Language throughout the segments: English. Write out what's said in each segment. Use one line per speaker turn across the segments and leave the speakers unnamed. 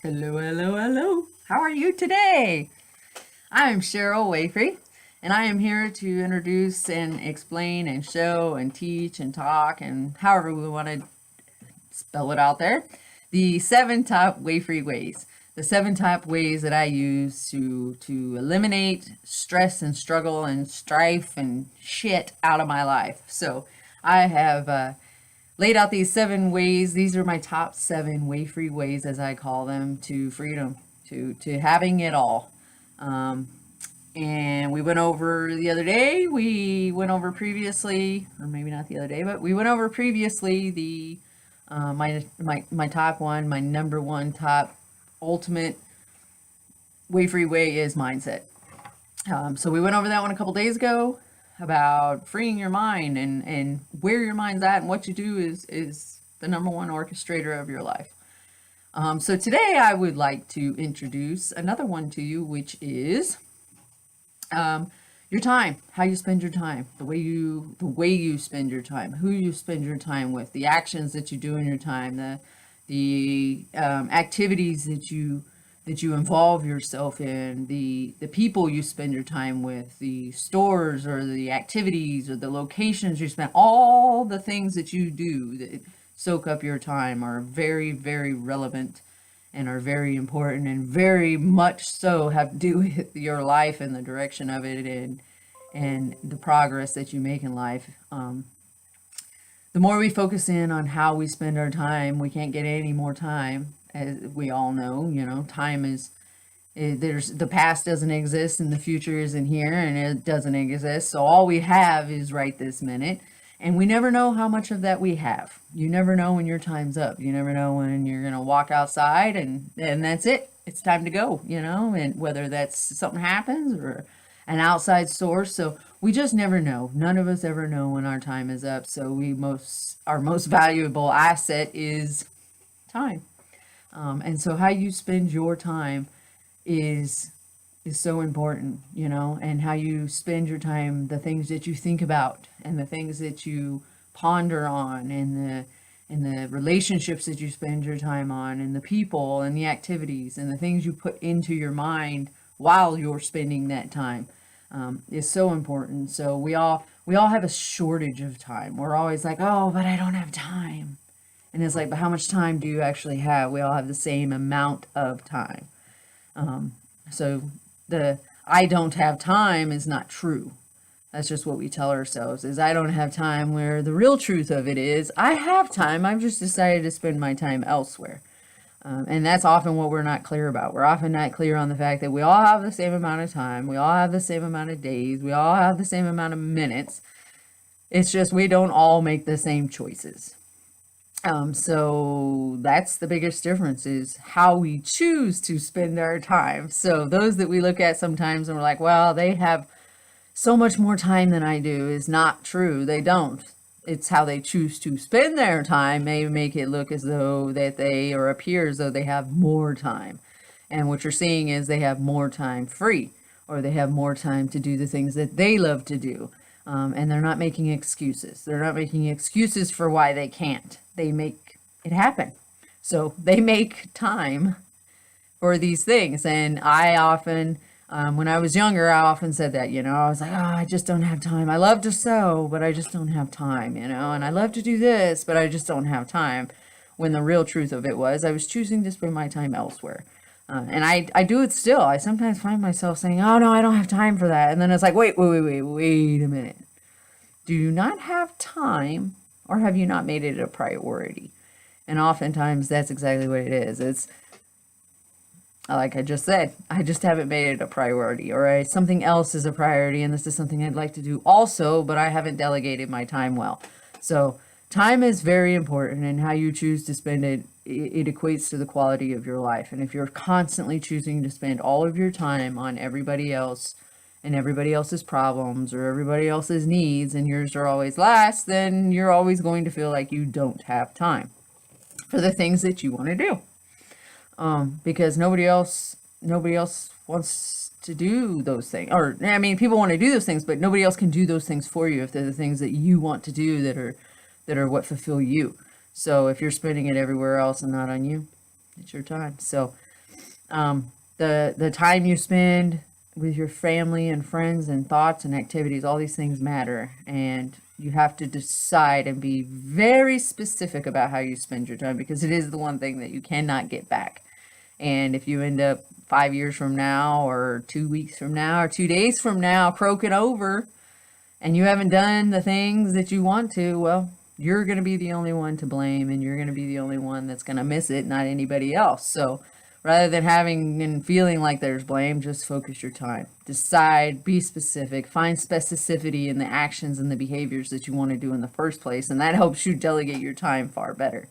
Hello, hello, hello. How are you today? I'm Cheryl Wayfree, and I am here to introduce and explain and show and teach and talk and however we want to spell it out there. The 7 top Wayfree ways. The 7 top ways that I use to eliminate stress and struggle and strife and shit out of my life. So I have laid out these 7 ways. These are my top 7 Wayfree ways, as I call them, to freedom, to having it all. And we went over the other day. We went over previously, or maybe not the other day, but we went over previously the my top one, my number one top ultimate Wayfree way is mindset. So we went over that one a couple days ago about freeing your mind and where your mind's at and what you do is the number one orchestrator of your life. So today I would like to introduce another one to you, which is your time, how you spend your time, the way you spend your time, who you spend your time with, the actions that you do in your time, the activities that you involve yourself in, the people you spend your time with, the stores or the activities or the locations you spend, all the things that you do that soak up your time are very, very relevant and are very important and very much so have to do with your life and the direction of it and the progress that you make in life. The more we focus in on how we spend our time, we can't get any more time. As we all know, time is there's the past doesn't exist and the future isn't here and it doesn't exist. So all we have is right this minute. And we never know how much of that we have. You never know when your time's up. You never know when you're going to walk outside and that's it. It's time to go, and whether that's something happens or an outside source. So we just never know. None of us ever know when our time is up. So our most valuable asset is time. And so how you spend your time is so important, and how you spend your time, the things that you think about and the things that you ponder on and the relationships that you spend your time on and the people and the activities and the things you put into your mind while you're spending that time is so important. So we all have a shortage of time. We're always like, oh, but I don't have time. And it's like, but how much time do you actually have? We all have the same amount of time. So the I don't have time is not true. That's just what we tell ourselves is I don't have time, where the real truth of it is I have time. I've just decided to spend my time elsewhere. And that's often what we're not clear about. We're often not clear on the fact that we all have the same amount of time. We all have the same amount of days. We all have the same amount of minutes. It's just we don't all make the same choices. So that's the biggest difference is how we choose to spend our time. So those that we look at sometimes and we're like, well, they have so much more time than I do is not true. They don't. It's how they choose to spend their time may make it look as though that they or appear as though they have more time. And what you're seeing is they have more time free or they have more time to do the things that they love to do. And they're not making excuses. They're not making excuses for why they can't. They make it happen. So they make time for these things. And I often, when I was younger, I often said that, I was like, oh, I just don't have time. I love to sew, but I just don't have time, and I love to do this, but I just don't have time. When the real truth of it was I was choosing to spend my time elsewhere. And I do it still. I sometimes find myself saying, oh, no, I don't have time for that. And then it's like, wait a minute. Do you not have time or have you not made it a priority? And oftentimes that's exactly what it is. It's like I just said, I just haven't made it a priority, or something else is a priority and this is something I'd like to do also, but I haven't delegated my time well. So time is very important, and how you choose to spend it, it equates to the quality of your life. And if you're constantly choosing to spend all of your time on everybody else and everybody else's problems or everybody else's needs and yours are always last, then you're always going to feel like you don't have time for the things that you want to do. Because nobody else wants to do those things. Or, I mean, people want to do those things, but nobody else can do those things for you if they're the things that you want to do that are what fulfill you. So if you're spending it everywhere else and not on you, it's your time. So The time you spend with your family and friends and thoughts and activities, all these things matter. And you have to decide and be very specific about how you spend your time, because it is the one thing that you cannot get back. And if you end up 5 years from now or 2 weeks from now or 2 days from now croaking over and you haven't done the things that you want to, well, you're going to be the only one to blame, and you're going to be the only one that's going to miss it, not anybody else. So rather than having and feeling like there's blame, just focus your time. Decide, be specific, find specificity in the actions and the behaviors that you want to do in the first place, and that helps you delegate your time far better.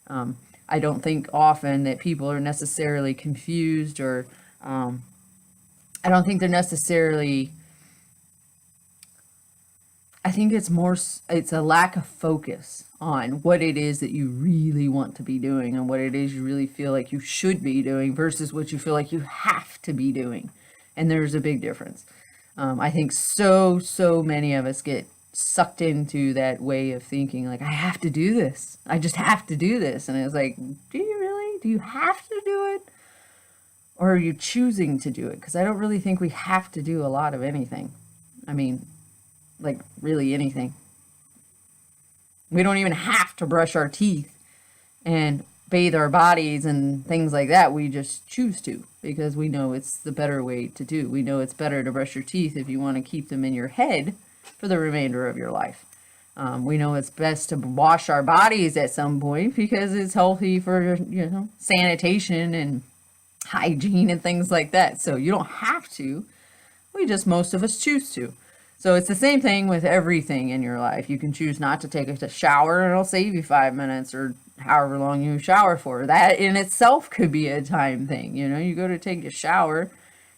I don't think often that people are necessarily confused, or I don't think they're necessarily, I think it's a lack of focus on what it is that you really want to be doing and what it is you really feel like you should be doing versus what you feel like you have to be doing. And there's a big difference. I think so many of us get sucked into that way of thinking, like, I have to do this. I just have to do this. And it's like, do you really? Do you have to do it? Or are you choosing to do it? Because I don't really think we have to do a lot of anything. I mean, like, really anything. We don't even have to brush our teeth and bathe our bodies and things like that. We just choose to, because we know it's the better way to do. We know it's better to brush your teeth if you want to keep them in your head for the remainder of your life. We know it's best to wash our bodies at some point because it's healthy for, sanitation and hygiene and things like that. So you don't have to. Most of us choose to. So it's the same thing with everything in your life. You can choose not to take a shower, and it'll save you 5 minutes or however long you shower for. That in itself could be a time thing. You go to take a shower,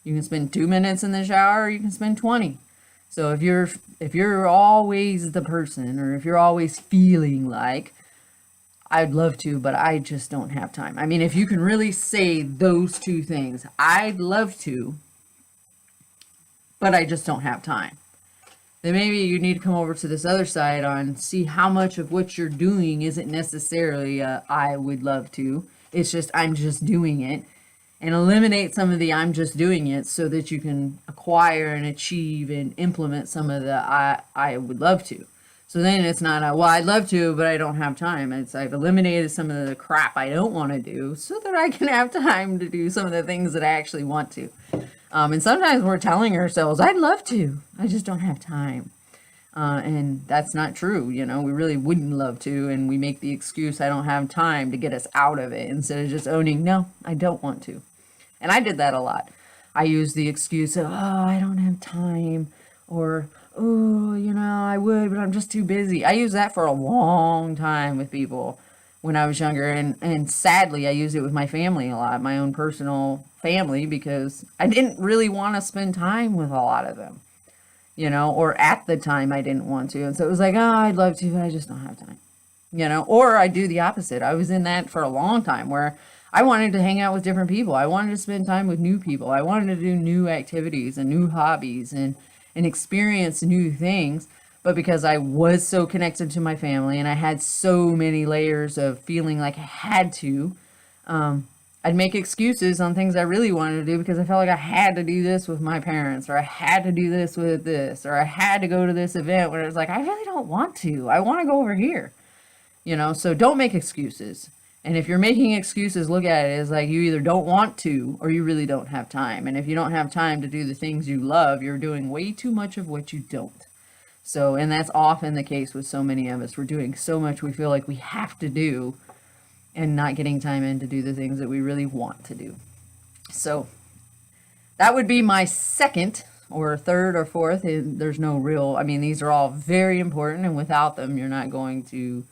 you can spend 2 minutes in the shower, or you can spend 20. So if you're always the person, or if you're always feeling like, I'd love to, but I just don't have time. I mean, if you can really say those two things, I'd love to, but I just don't have time, then maybe you need to come over to this other side on see how much of what you're doing isn't necessarily I would love to. It's just I'm just doing it, and eliminate some of the I'm just doing it so that you can acquire and achieve and implement some of the I would love to. So then it's not well, I'd love to, but I don't have time. It's I've eliminated some of the crap I don't want to do so that I can have time to do some of the things that I actually want to. And sometimes we're telling ourselves, I'd love to, I just don't have time. And that's not true. We really wouldn't love to. And we make the excuse, I don't have time, to get us out of it, instead of just owning, no, I don't want to. And I did that a lot. I used the excuse of, I don't have time, or, I would, but I'm just too busy. I used that for a long time with people when I was younger. And sadly, I used it with my family a lot, my own personal family, because I didn't really want to spend time with a lot of them, or at the time I didn't want to. And so it was like, I'd love to, but I just don't have time, or I do the opposite. I was in that for a long time where I wanted to hang out with different people. I wanted to spend time with new people. I wanted to do new activities and new hobbies and experience new things. But because I was so connected to my family and I had so many layers of feeling like I had to, I'd make excuses on things I really wanted to do because I felt like I had to do this with my parents, or I had to do this with this, or I had to go to this event where it was like, I really don't want to. I want to go over here. So don't make excuses. And if you're making excuses, look at it as like you either don't want to or you really don't have time. And if you don't have time to do the things you love, you're doing way too much of what you don't. So, and that's often the case with so many of us. We're doing so much we feel like we have to do and not getting time in to do the things that we really want to do. So that would be my second or third or fourth. There's no real, these are all very important, and without them, you're not going to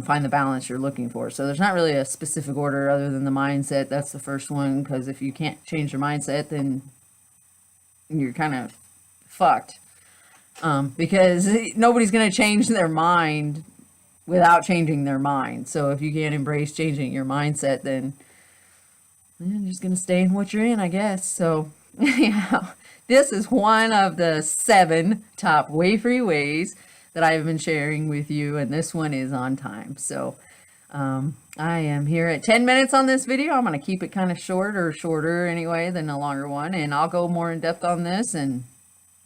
find the balance you're looking for. So there's not really a specific order other than the mindset. That's the first one, because if you can't change your mindset, then you're kind of fucked. Because nobody's going to change their mind without changing their mind. So if you can't embrace changing your mindset, then you're just going to stay in what you're in, I guess. So yeah, this is one of the 7 top Wayfree ways that I've been sharing with you, and this one is on time. So I am here at 10 minutes on this video. I'm going to keep it kind of shorter anyway than the longer one, and I'll go more in depth on this. And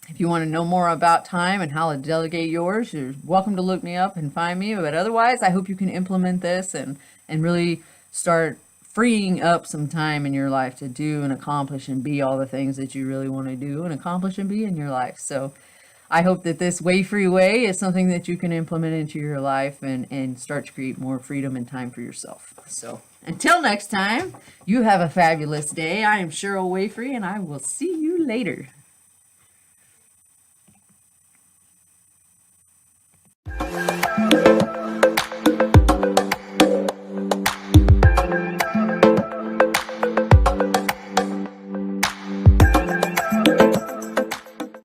if you want to know more about time and how to delegate yours, you're welcome to look me up and find me. But otherwise, I hope you can implement this and really start freeing up some time in your life to do and accomplish and be all the things that you really want to do and accomplish and be in your life. So I hope that this Wayfree way is something that you can implement into your life and start to create more freedom and time for yourself. So until next time, you have a fabulous day. I am Cheryl Wayfree, and I will see you later.